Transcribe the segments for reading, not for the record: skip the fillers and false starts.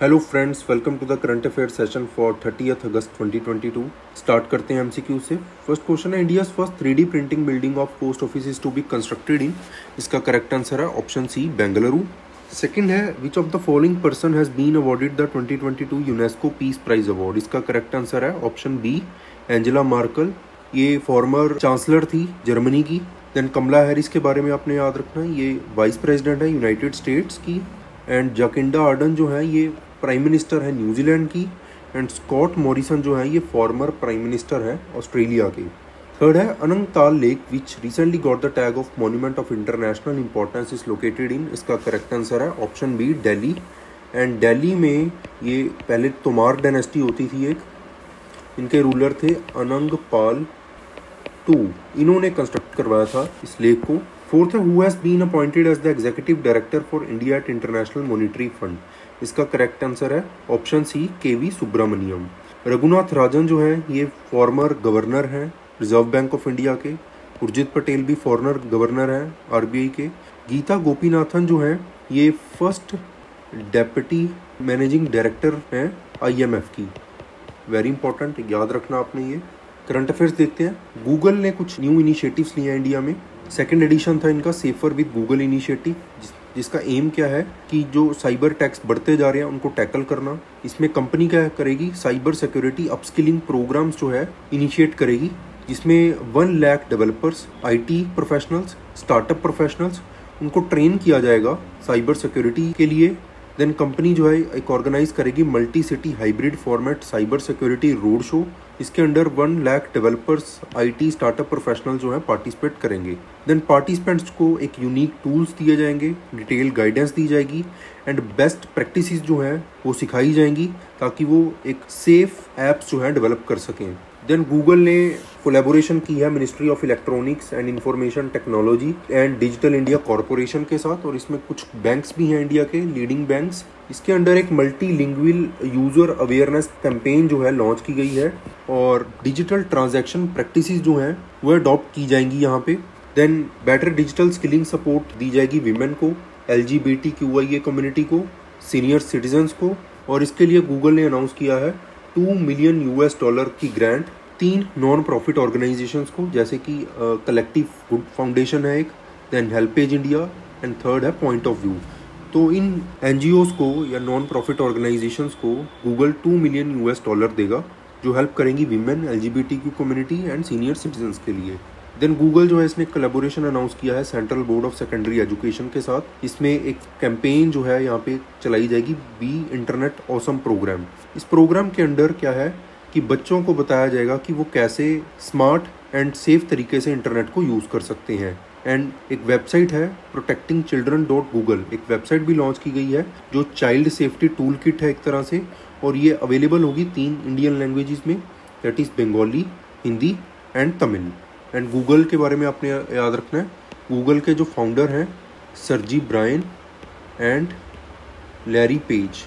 Hello friends, welcome to the current affair session for 30th August 2022। Start करते हैं MCQ से। First question है, India's first 3D printing building of post office is to be constructed in. इसका correct answer है option C, Bengaluru. Second है, which of the following person has been awarded the 2022 UNESCO peace prize award. इसका correct answer है option B, Angela Merkel. ये former chancellor थी Germany की। Then Kamala Harris के बारे में आपने याद रखना है, ये वाइस प्रेसिडेंट है यूनाइटेड स्टेट्स की। एंड जकिंडा आर्डन जो है ये प्राइम मिनिस्टर है न्यूजीलैंड की। एंड स्कॉट मॉरिसन जो है ये फॉर्मर प्राइम मिनिस्टर है ऑस्ट्रेलिया के। थर्ड है, Anangtal lake which recently got the tag of monument of international importance is located in. इसका करेक्ट आंसर है option B, Delhi. And Delhi में ये पहले तोमार डायनेस्टी होती थी एक, इनके रूलर थे अनंगपाल II। इन्होंने कंस्ट्रक्ट करवाया था इस लेक को। फोर्थ है, who has been appointed as the executive director for India at International Monetary Fund. इसका करेक्ट आंसर है option C, KV Subramanian. Raghunath Rajan जो है ये फॉर्मर गवर्नर हैं रिजर्व बैंक ऑफ इंडिया के। उर्जित पटेल भी फॉर्मर गवर्नर हैं आरबीआई के। गीता गोपीनाथन जो है ये फर्स्ट डेप्यूटी मैनेजिंग डायरेक्टर हैं IMF की। वेरी इंपॉर्टेंट, याद रखना आपने ये। करंट अफेयर्स देखते हैं। गूगल ने कुछ न्यू इनिशिएटिव्स लिए हैं इंडिया में। सेकंड एडिशन था इनका सेफर विद गूगल इनिशिएटिव, जिसका एम क्या है कि जो साइबर टैक्स बढ़ते जा रहे हैं उनको टैकल करना। इसमें कंपनी क्या करेगी, साइबर सिक्योरिटी अपस्किलिंग प्रोग्राम्स जो है इनिशिएट करेगी, जिसमें 1 lakh developers, IT professionals, startup professionals, उनको ट्रेन किया जाएगा साइबर सिक्योरिटी के लिए। देन कंपनी जो है एक ऑर्गेनाइज करेगी multi city hybrid format cyber security road show. इसके under 1 lakh developers, IT startup professional जो है पार्टिसिपेट करेंगे। देन पार्टिसिपेंट्स को एक यूनिक टूल्स दिए जाएंगे, डिटेल गाइडेंस दी जाएगी एंड बेस्ट प्रैक्टिसेस जो है वो सिखाई जाएंगी ताकि वो एक सेफ एप्स जो है डेवलप कर सकें। देन गूगल ने कोलैबोरेशन की है ministry of electronics and information technology and digital India corporation के साथ, और इसमें कुछ बैंक्स भी हैं इंडिया के लीडिंग बैंक्स। इसके अंडर एक मल्टीलिंगुअल यूजर अवेयरनेस कैंपेन जो है लॉन्च की गई है और डिजिटल ट्रांजैक्शन प्रैक्टिसेस जो हैं वो अडॉप्ट की जाएंगी यहाँ पे। Then better digital skilling support दी जाएगी विमेन को, LGBTQIA कम्युनिटी को, सीनियर सिटीजन्स को। और इसके लिए गूगल ने अनाउंस किया है $2 मिलियन की ग्रांट 3 नॉन प्रॉफिट ऑर्गेनाइजेशंस को, जैसे कि कलेक्टिव गुड फाउंडेशन है एक, then HelpAge India and third है पॉइंट ऑफ व्यू। तो इन NGOs को या नॉन प्रॉफिट ऑर्गेनाइजेशंस को गूगल $2 मिलियन देगा जो हेल्प करेंगी women, LGBTQ community and senior citizens के लिए। देन गूगल जो है इसने कोलैबोरेशन अनाउंस किया है central board of secondary education के साथ। इसमें एक कैंपेन जो है यहाँ पे चलाई जाएगी, बी इंटरनेट ऑसम प्रोग्राम। इस प्रोग्राम के अंडर क्या है कि बच्चों को बताया जाएगा कि वो कैसे स्मार्ट एंड सेफ तरीके से इंटरनेट को यूज़ कर सकते हैं। एंड एक वेबसाइट है protectingchildren.google, एक वेबसाइट भी लॉन्च की गई है जो चाइल्ड सेफ्टी टूल किट है एक तरह से, और ये अवेलेबल होगी 3 इंडियन लैंग्वेजेस में, that is Bengali, Hindi and Tamil. And Google के बारे में आपने याद रखना है, गूगल के जो फाउंडर हैं Sergey Brin and Larry Page.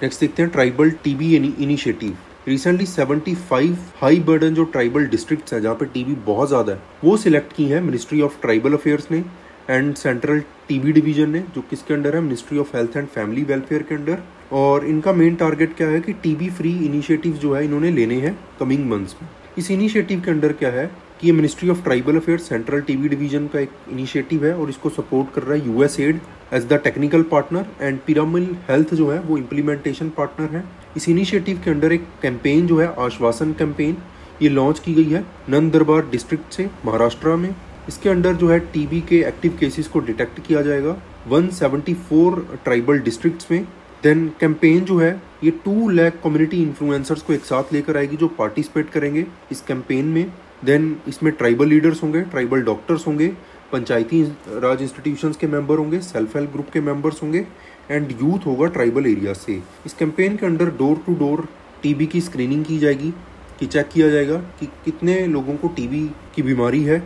Next देखते हैं tribal TB initiative. Recently 75 high burden जो ट्राइबल डिस्ट्रिक्ट्स हैं जहाँ पे TB बहुत ज़्यादा है वो सिलेक्ट की है मिनिस्ट्री ऑफ ट्राइबल अफेयर्स ने एंड सेंट्रल TB डिवीजन ने, जो किसके अंडर है, ministry of health and family welfare के अंडर। और इनका मेन टारगेट क्या है कि TB फ्री इनिशिएटिव जो है इन्होंने लेने हैं कमिंग मंथ्स में। इस इनिशिएटिव के अंडर क्या है कि ये ministry of tribal affairs central TB division का एक इनिशिएटिव है और इसको सपोर्ट कर रहा है USAID as the technical partner and Piramal health जो है वो इम्प्लीमेंटेशन पार्टनर है। इस इनिशिएटिव के अंडर एक कैंपेन जो है आश्वासन कैंपेन, ये लॉन्च की गई है नंदरबार डिस्ट्रिक्ट से महाराष्ट्र में। इसके अंडर जो है TB के एक्टिव केसेस को डिटेक्ट किया जाएगा 174 ट्राइबल डिस्ट्रिक्ट्स में। देन कैंपेन जो है ये 2 लाख कम्युनिटी इन्फ्लुएंसर्स को एक साथ लेकर आएगी जो पार्टिसिपेट करेंगे इस कैंपेन में। देन इसमें ट्राइबल लीडर्स होंगे, ट्राइबल डॉक्टर्स होंगे, पंचायती राज इंस्टीट्यूशंस के मेंबर होंगे, सेल्फ हेल्प ग्रुप के मेंबर्स होंगे एंड यूथ होगा ट्राइबल एरिया से। इस कैंपेन के under door to door TB की स्क्रीनिंग की जाएगी, कि चेक किया जाएगा कि कितने लोगों को TB की बीमारी है।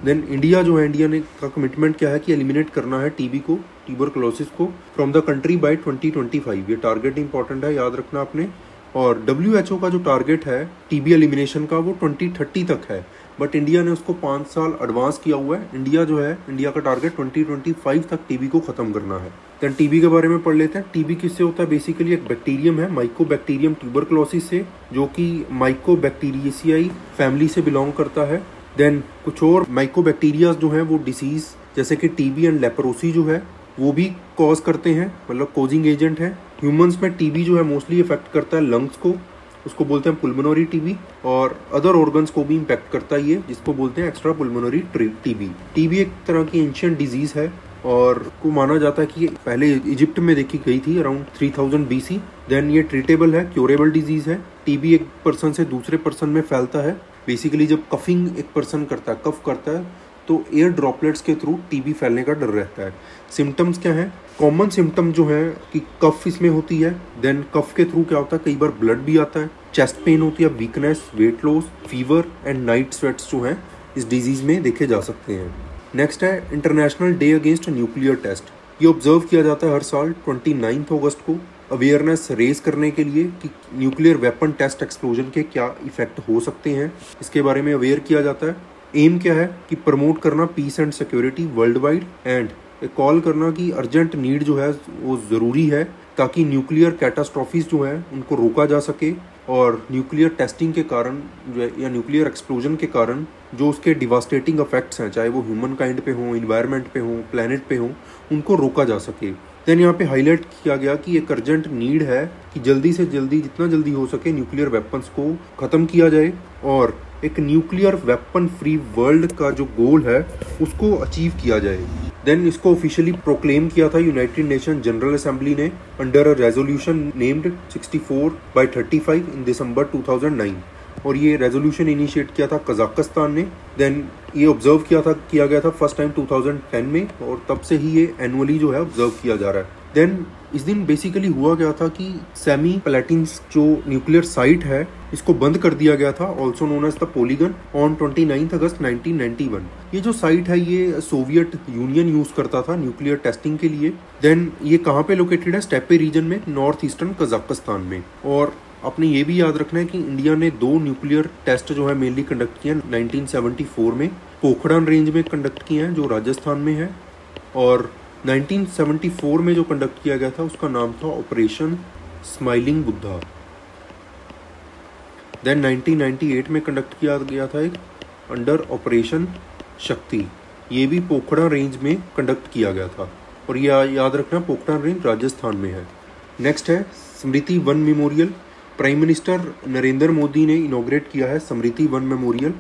देन इंडिया जो है, इंडिया ने का कमिटमेंट क्या है कि एलिमिनेट करना है TB को, ट्यूबरकुलोसिस को फ्रॉम द कंट्री बाय 2025। ये टारगेट इंपॉर्टेंट है, याद रखना आपने। और WHO का जो टारगेट है टीबी एलिमिनेशन का वो 2030 तक है, बट इंडिया ने उसको 5 साल एडवांस किया हुआ है। इंडिया का टारगेट 2025 तक टीबी को खत्म करना है। देन टीबी के बारे में पढ़ लेते हैं। टीबी किससे होता है? बेसिकली एक बैक्टीरियम है, माइकोबैक्टीरियम ट्यूबरक्लोसिस से, जो कि माइकोबैक्टीरियेसियाई फैमिली से बिलोंग करता है। देन कुछ और माइकोबैक्टीरिया जो है वो डिसीज जैसे कि टीबी एंड लेप्रोसी जो है वो भी कॉज करते हैं, मतलब कोजिंग एजेंट है। ह्यूमंस में टीबी जो है मोस्टली इफेक्ट करता है लंग्स को, उसको बोलते हैं पुल्मोनरी टीबी, और अदर ऑर्गन्स को भी इम्पैक्ट करता है ये, जिसको बोलते हैं एक्स्ट्रा पुल्मोनरी टीबी। टीबी एक तरह की एंशिएंट डिजीज है और को माना जाता है कि पहले इजिप्ट में देखी गई थी अराउंड 3000 BC। देन ये ट्रीटेबल है, क्योरेबल डिजीज है। टीबी एक पर्सन से दूसरे पर्सन में फैलता है। बेसिकली जब कफिंग एक पर्सन करता है, कफ करता है, तो एयर ड्रॉपलेट्स के थ्रू टीबी फैलने का डर रहता है। सिम्टम्स क्या है? कॉमन सिम्टम जो है कि कफ इसमें होती है। देन कफ के थ्रू क्या होता है, कई बार ब्लड भी आता है, चेस्ट पेन होती है, weakness, weight loss, fever and night sweats जो है इस डिजीज में देखे जा सकते हैं। नेक्स्ट है International Day against nuclear test. ये ऑब्जर्व किया जाता है हर साल 29 अगस्त को, अवेयरनेस रेज करने के लिए कि न्यूक्लियर वेपन टेस्ट एक्सप्लोजन के क्या इफेक्ट हो सकते हैं, इसके बारे में अवेयर किया जाता है। एम क्या है कि प्रमोट करना peace and security world wide, and call करना कि अर्जेंट नीड जो है वो ज़रूरी है ताकि न्यूक्लियर कैटास्ट्रॉफीज जो है उनको रोका जा सके, और न्यूक्लियर टेस्टिंग के कारण जो है या न्यूक्लियर एक्सप्लोजन के कारण जो उसके डिवास्टेटिंग इफेक्ट्स हैं, चाहे वो ह्यूमन काइंड पे हो, इन्वायरमेंट पे हो, प्लेनेट पे हो, उनको रोका जा सके। देन यहाँ पे हाईलाइट किया गया कि एक अर्जेंट नीड है कि जल्दी से जल्दी, जितना जल्दी हो सके, न्यूक्लियर वेपन्स को ख़त्म किया जाए और एक न्यूक्लियर वेपन फ्री वर्ल्ड का जो गोल है उसको अचीव किया जाए। देन इसको ऑफिशियली प्रोक्लेम किया था यूनाइटेड नेशन जनरल असेंबली ने अंडर अ रेजोल्यूशन नेम्ड 64/35 इन दिसंबर 2009, और ये रेजोल्यूशन इनिशिएट किया था कजाकिस्तान ने। देन ये ऑब्जर्व किया गया था फर्स्ट टाइम 2010 में, और तब से ही ये एनुअली जो है ऑब्जर्व किया जा रहा है। देन इस दिन बेसिकली हुआ गया था कि सेमी प्लेटिंस जो न्यूक्लियर साइट है इसको बंद कर दिया गया था, also known as the polygon, on 29 August 1991। ये जो साइट है ये सोवियत यूनियन यूज करता था न्यूक्लियर टेस्टिंग के लिए। देन ये कहाँ पे लोकेटेड है? स्टेपे रीजन में, नॉर्थ ईस्टर्न कजाकिस्तान में। और आपने ये भी याद रखना है कि इंडिया ने 2 न्यूक्लियर टेस्ट जो है मेनली कंडक्ट किए 1974 में, पोखरण रेंज में कंडक्ट किए हैं जो राजस्थान में है, और 1974 में जो कंडक्ट किया गया था उसका नाम था ऑपरेशन स्माइलिंग बुद्धा। देन 1998 में कंडक्ट किया गया था एक अंडर ऑपरेशन शक्ति, ये भी पोखरण रेंज में कंडक्ट किया गया था, और ये याद रखना पोखरण रेंज राजस्थान में है। नेक्स्ट है Smriti Van memorial. Prime minister Narendra Modi ने इनॉग्रेट किया है स्मृति वन मेमोरियल।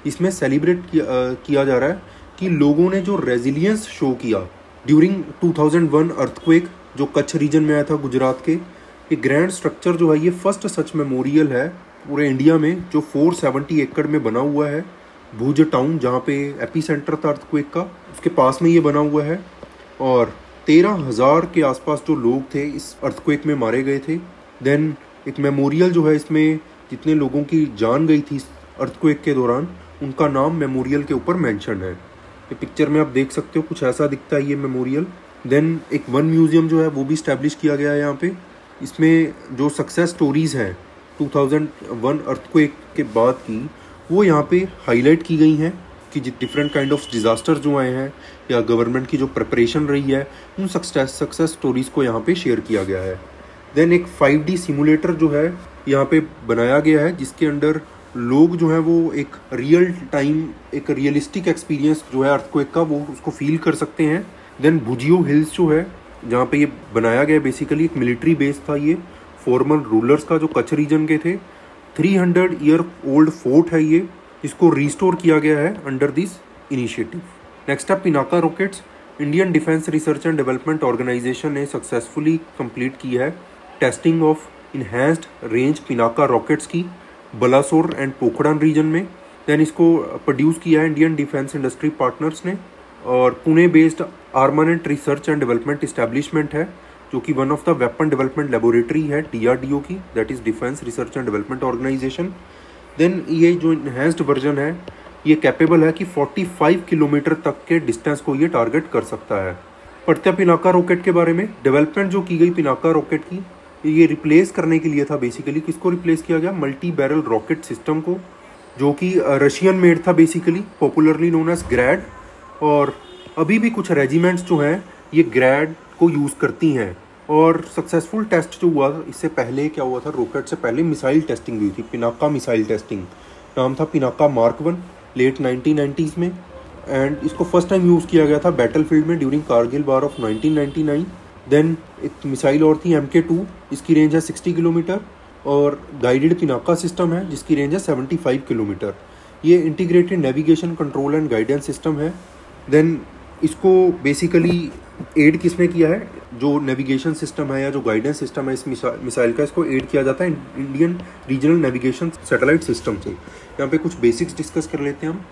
इसमें सेलिब्रेट किया जा रहा है कि लोगों ने जो रेजिलियंस शो किया ड्यूरिंग 2001 अर्थक्वेक जो कच्छ रीजन में आया था गुजरात के। ये ग्रैंड स्ट्रक्चर जो है ये फर्स्ट सच मेमोरियल है पूरे इंडिया में जो 470 एकड़ में बना हुआ है। भुज टाउन जहाँ पे एपी सेंटर था अर्थक्वेक का, उसके पास में ये बना हुआ है, और 13,000 के आसपास जो लोग थे इस अर्थक्वेक में मारे गए थे। देन एक मेमोरियल जो है इसमें जितने लोगों की जान गई थी अर्थक्वेक के दौरान उनका नाम मेमोरियल के ऊपर मेंशन है। ये पिक्चर में आप देख सकते हो, कुछ ऐसा दिखता है ये मेमोरियल। देन एक वन म्यूजियम जो है वो भी स्टैब्लिश किया गया है यहाँ पे। इसमें जो सक्सेस स्टोरीज हैं 2001 अर्थक्वेक के बाद की वो यहाँ पे हाईलाइट की गई हैं कि डिफरेंट काइंड ऑफ डिजास्टर जो आए हैं या गवर्नमेंट की जो प्रिपरेशन रही है उन सक्सेस स्टोरीज को यहाँ पे शेयर किया गया है। देन एक 5D सिमुलेटर जो है यहाँ पे बनाया गया है जिसके अंडर लोग जो है वो एक रियल टाइम, एक रियलिस्टिक एक्सपीरियंस जो है अर्थक्वेक का वो उसको फील कर सकते हैं। देन भुजियो हिल्स जो है जहाँ पे ये बनाया गया बेसिकली एक मिलिट्री बेस था, ये फॉर्मर रूलर्स का जो कच्छ रीजन के थे। 300 ईयर ओल्ड फोर्ट है ये, इसको रिस्टोर किया गया है अंडर दिस इनिशिएटिव। नेक्स्ट है Pinaka rockets. Indian Defence research and development Organisation ने सक्सेसफुली कंप्लीट की है testing of enhanced range Pinaka rockets की बलासोर एंड पोखरण रीजन में। देन इसको प्रोड्यूस किया है इंडियन डिफेंस इंडस्ट्री पार्टनर्स ने, और Pune based armament research and development establishment है जो कि one of the weapon development laboratory है DRDO की, that is defence research and development organisation. Then ये जो इन्हेंस्ड वर्जन है ये कैपेबल है कि 45 किलोमीटर तक के डिस्टेंस को ये टारगेट कर सकता है। पढ़ते हैं पिनाका रॉकेट के बारे में। डेवलपमेंट जो की गई पिनाका रॉकेट की ये रिप्लेस करने के लिए था बेसिकली। किसको रिप्लेस किया गया? मल्टी बैरल रॉकेट सिस्टम को, जो कि रशियन मेड था बेसिकली, पॉपुलरली नोन एज ग्रैड। और अभी भी कुछ रेजिमेंट्स जो हैं ये ग्रैड को यूज़ करती हैं। और सक्सेसफुल टेस्ट जो हुआ था इससे पहले, क्या हुआ था, रॉकेट से पहले मिसाइल टेस्टिंग भी हुई थी, पिनाका मिसाइल टेस्टिंग, नाम था पिनाका मार्क 1, लेट 1990s में। एंड इसको फर्स्ट टाइम यूज़ किया गया था बैटलफील्ड में during Kargil war of 1999। Then एक मिसाइल और थी MK2, इसकी रेंज है 60 किलोमीटर, और गाइडेड पिनाका सिस्टम है जिसकी रेंज है 75 किलोमीटर। ये integrated navigation, control and guidance system है। देन इसको बेसिकली एड किसने किया है? जो नेविगेशन सिस्टम है या जो गाइडेंस सिस्टम है इस मिसाइल का, इसको एड किया जाता है Indian regional navigation satellite system से। यहाँ पे कुछ बेसिक्स डिस्कस कर लेते हैं हम।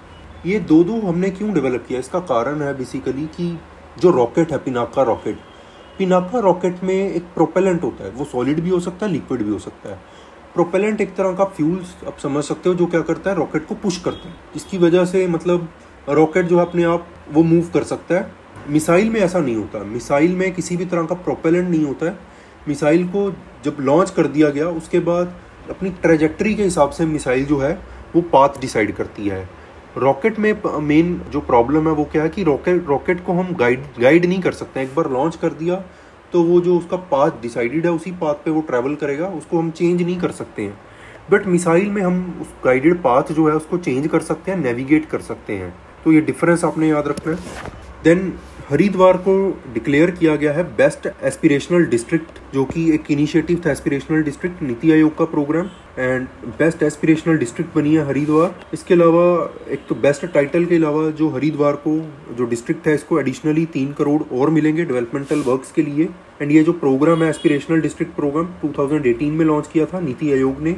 ये दो हमने क्यों डेवलप किया? इसका कारण है बेसिकली कि जो रॉकेट है पिनाका रॉकेट में एक प्रोपेलेंट होता है, वो सॉलिड भी हो सकता है, लिक्विड भी हो सकता है। प्रोपेलेंट एक तरह का फ्यूल्स आप समझ सकते हो, जो क्या करता है, रॉकेट को पुश करता है, जिसकी वजह से मतलब रॉकेट जो है अपने आप वो मूव कर सकता है। मिसाइल में ऐसा नहीं होता, मिसाइल में किसी भी तरह का प्रोपेलेंट नहीं होता है। मिसाइल को जब लॉन्च कर दिया गया उसके बाद अपनी ट्रेजेक्टरी के हिसाब से मिसाइल जो है वो पाथ डिसाइड करती है। रॉकेट में मेन जो प्रॉब्लम है वो क्या है कि रॉकेट को हम गाइड नहीं कर सकते। एक बार लॉन्च कर दिया तो वो जो उसका पाथ डिसाइडेड है उसी पाथ पे वो ट्रैवल करेगा, उसको हम चेंज नहीं कर सकते हैं। बट मिसाइल में हम उस गाइडेड पाथ जो है उसको चेंज कर सकते हैं, नेविगेट कर सकते हैं। तो ये डिफरेंस आपने याद रखना है। देन हरिद्वार को डिक्लेयर किया गया है बेस्ट एस्पिरेशनल डिस्ट्रिक्ट, जो कि एक इनिशिएटिव था एस्पिरेशनल डिस्ट्रिक्ट, नीति आयोग का programme, and best aspirational district बनी है हरिद्वार। इसके अलावा एक तो बेस्ट टाइटल के अलावा जो हरिद्वार को जो डिस्ट्रिक्ट है इसको एडिशनली 3 करोड़ और मिलेंगे डेवलपमेंटल वर्क्स के लिए। एंड ये जो प्रोग्राम है एस्पिरेशनल डिस्ट्रिक्ट प्रोग्राम 2018 में लॉन्च किया था नीति आयोग ने।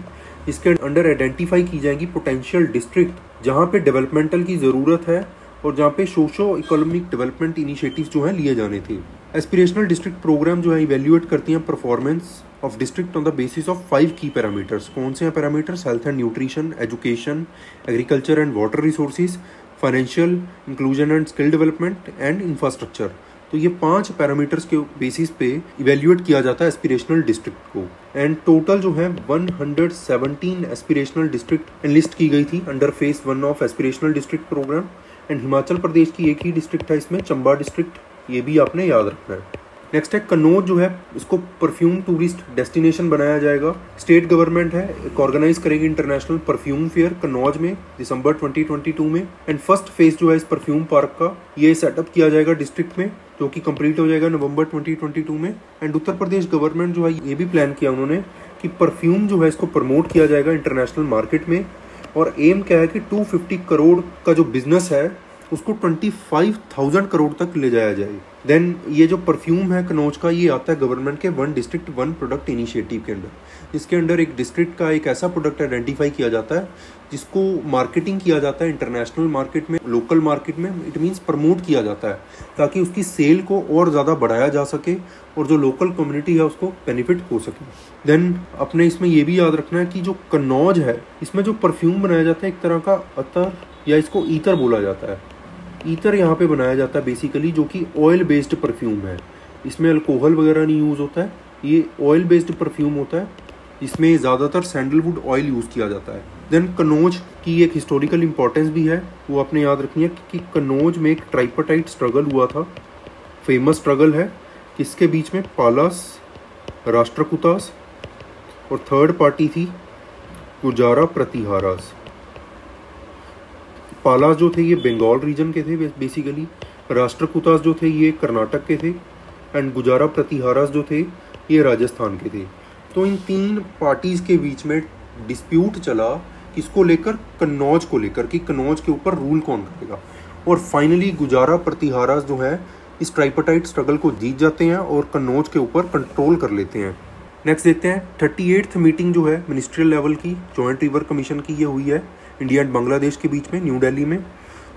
इसके अंडर आइडेंटिफाई की जाएंगी पोटेंशियल डिस्ट्रिक्ट जहाँ पे डेवलपमेंटल की ज़रूरत है और जहाँ पे सोशो इकोनॉमिक डेवलपमेंट इनिशिएटिव्स जो हैं लिए जाने थे। एस्पिरेशनल डिस्ट्रिक्ट प्रोग्राम जो है इवेल्युएट करती हैं performance of district on the basis of 5 की पैरामीटर्स। कौन से हैं parameters? Health and nutrition, education, agriculture and water resources, financial inclusion and skill development and infrastructure. तो ये 5 पैरामीटर्स के बेसिस पे इवेल्युएट किया जाता है एस्पिरेशनल डिस्ट्रिक्ट को। एंड टोटल जो है 117 एस्पिरेशनल डिस्ट्रिक्ट लिस्ट की गई थी under phase 1 of aspirational district program. And Himachal Pradesh की एक ही डिस्ट्रिक्ट है इसमें, चंबा डिस्ट्रिक्ट, ये भी आपने याद रखना है। नेक्स्ट है कन्नौज, जो है इसको परफ्यूम टूरिस्ट डेस्टिनेशन बनाया जाएगा। स्टेट गवर्नमेंट है एक ऑर्गेनाइज करेगी इंटरनेशनल परफ्यूम फेयर कन्नौज में दिसंबर 2022 में। एंड फर्स्ट फेज जो है इस परफ्यूम पार्क का ये सेटअप किया जाएगा डिस्ट्रिक्ट में, जो कि कंप्लीट हो जाएगा नवंबर 2022 में। एंड उत्तर प्रदेश गवर्नमेंट जो है ये भी प्लान किया उन्होंने कि परफ्यूम जो है इसको प्रमोट किया जाएगा इंटरनेशनल मार्केट में। और एम क्या है कि 250 करोड़ का जो बिजनेस है उसको 25,000 करोड़ तक ले जाया जाए। देन ये जो परफ्यूम है कन्नौज का, ये आता है गवर्नमेंट के 1 डिस्ट्रिक्ट 1 प्रोडक्ट इनिशिएटिव के अंडर, जिसके अंडर एक डिस्ट्रिक्ट का एक ऐसा प्रोडक्ट आइडेंटिफाई किया जाता है जिसको मार्केटिंग किया जाता है इंटरनेशनल मार्केट में, लोकल मार्केट में। इट मीन्स प्रमोट किया जाता है ताकि उसकी सेल को और ज़्यादा बढ़ाया जा सके और जो लोकल कम्युनिटी है उसको बेनिफिट हो सके। देन अपने इसमें ये भी याद रखना है कि जो कन्नौज है इसमें जो परफ्यूम बनाया जाता है एक तरह का अतर या इसको ईतर बोला जाता है। ईतर यहाँ पे बनाया जाता है बेसिकली, जो कि ऑयल बेस्ड परफ्यूम है। इसमें अल्कोहल वगैरह नहीं यूज़ होता है, ये ऑयल बेस्ड परफ्यूम होता है। इसमें ज़्यादातर सैंडलवुड ऑयल यूज़ किया जाता है। देन कन्नौज की एक हिस्टोरिकल इंपॉर्टेंस भी है, वो आपने याद रखनी है कि कन्नौज में एक ट्राइपार्टाइट स्ट्रगल हुआ था, फेमस स्ट्रगल है, किसके बीच में? पालास, राष्ट्रकूटास और थर्ड पार्टी थी गुजारा प्रतिहारास। पालास जो थे ये बंगाल रीजन के थे बेसिकली, राष्ट्रकूटास जो थे ये कर्नाटक के थे, एंड गुजारा प्रतिहारास जो थे ये राजस्थान के थे। तो इन 3 पार्टीज़ के बीच में डिस्प्यूट चला किसको लेकर? कन्नौज को लेकर, कि कन्नौज के ऊपर रूल कौन करेगा। और फाइनली गुजारा प्रतिहारास जो है इस ट्राइपार्टाइट स्ट्रगल को जीत जाते हैं और कन्नौज के ऊपर कंट्रोल कर लेते हैं। नेक्स्ट देखते हैं 38th मीटिंग जो है मिनिस्ट्रियल लेवल की जॉइंट रिवर कमीशन की ये हुई है इंडिया एंड बांग्लादेश के बीच में न्यू दिल्ली में।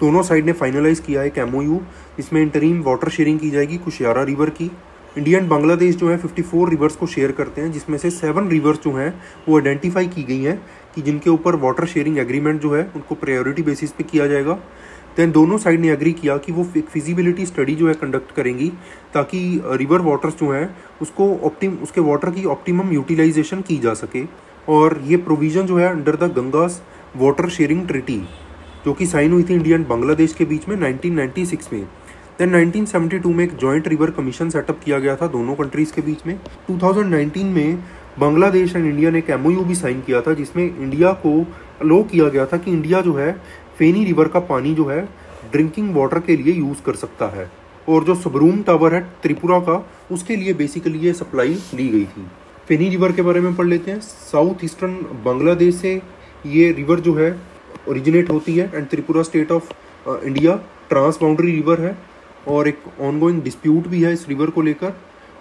दोनों साइड ने फाइनलाइज किया है एक MOU, इसमें इंटरिम वाटर शेयरिंग की जाएगी कुशियारा रिवर की। इंडिया एंड बांग्लादेश जो है 54 रिवर्स को शेयर करते हैं, जिसमें से 7 रिवर्स जो हैं वो आइडेंटिफाई की गई हैं कि जिनके ऊपर वाटर शेयरिंग एग्रीमेंट जो है उनको प्रायोरिटी बेसिस पे किया जाएगा। देन दोनों साइड ने एग्री किया कि वो एक फिजिबिलिटी स्टडी जो है कंडक्ट करेंगी ताकि रिवर वाटर्स जो हैं उसके वाटर की ऑप्टिमम यूटिलाइजेशन की जा सके। और ये प्रोविज़न जो है under the Ganges water sharing treaty जो कि साइन हुई थी इंडिया एंड बांग्लादेश के बीच में 1996 में। देन 1972 में एक जॉइंट रिवर कमीशन सेटअप किया गया था दोनों कंट्रीज़ के बीच में। 2019 में बांग्लादेश एंड इंडिया ने एक MOU भी साइन किया था जिसमें इंडिया को अलो किया गया था कि इंडिया जो है फेनी रिवर का पानी जो है ड्रिंकिंग वाटर के लिए यूज़ कर सकता है। और जो सबरूम टावर है त्रिपुरा का, उसके लिए बेसिकली ये सप्लाई ली गई थी। फेनी रिवर के बारे में पढ़ लेते हैं। साउथ ईस्टर्न बांग्लादेश से ये रिवर जो है ओरिजिनेट होती है and Tripura state of India trans boundary river है और एक ऑनगोइंग डिस्प्यूट भी है इस रिवर को लेकर।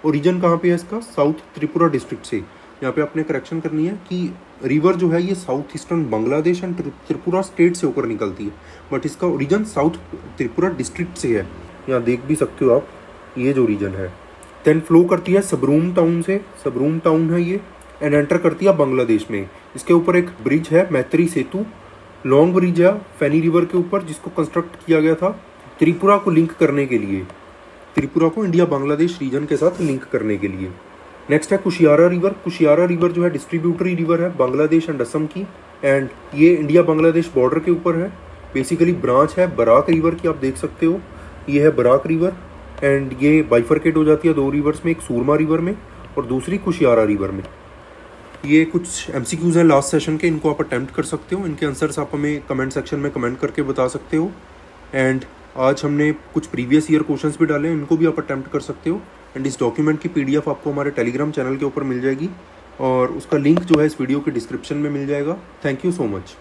ओरिजिन कहाँ पे है इसका? साउथ त्रिपुरा डिस्ट्रिक्ट से। यहाँ पे आपने करेक्शन करनी है कि रिवर जो है ये south eastern Bangladesh and Tripura state से होकर निकलती है, बट इसका ओरिजिन साउथ त्रिपुरा डिस्ट्रिक्ट से है। यहाँ देख भी सकते हो आप, ये जो रीजन है। देन फ्लो करती है सबरूम टाउन से, सबरूम टाउन है ये, एंड एंटर करती है बांग्लादेश में। इसके ऊपर एक ब्रिज है मैत्री सेतु, लॉन्ग ब्रिज है फेनी रिवर के ऊपर जिसको कंस्ट्रक्ट किया गया था त्रिपुरा को लिंक करने के लिए, त्रिपुरा को इंडिया बांग्लादेश रीजन के साथ लिंक करने के लिए। नेक्स्ट है कुशियारा रिवर। कुशियारा रिवर जो है डिस्ट्रीब्यूटरी रिवर है बांग्लादेश एंड असम की, एंड ये इंडिया बांग्लादेश बॉर्डर के ऊपर है। बेसिकली ब्रांच है बराक रिवर की, आप देख सकते हो ये है बराक रिवर, एंड ये बाइफरकेट हो जाती है दो रिवर्स में, एक सूरमा रिवर में और दूसरी कुशियारा रिवर में। ये कुछ MCQs हैं लास्ट सेशन के, इनको आप अटेम्प्ट कर सकते हो। इनके आंसर्स आप हमें कमेंट सेक्शन में कमेंट करके बता सकते हो। एंड आज हमने कुछ प्रीवियस ईयर क्वेश्चंस भी डाले हैं, इनको भी आप अटेम्प्ट कर सकते हो। एंड इस डॉक्यूमेंट की PDF आपको हमारे टेलीग्राम चैनल के ऊपर मिल जाएगी और उसका लिंक जो है इस वीडियो के डिस्क्रिप्शन में मिल जाएगा। Thank you so much.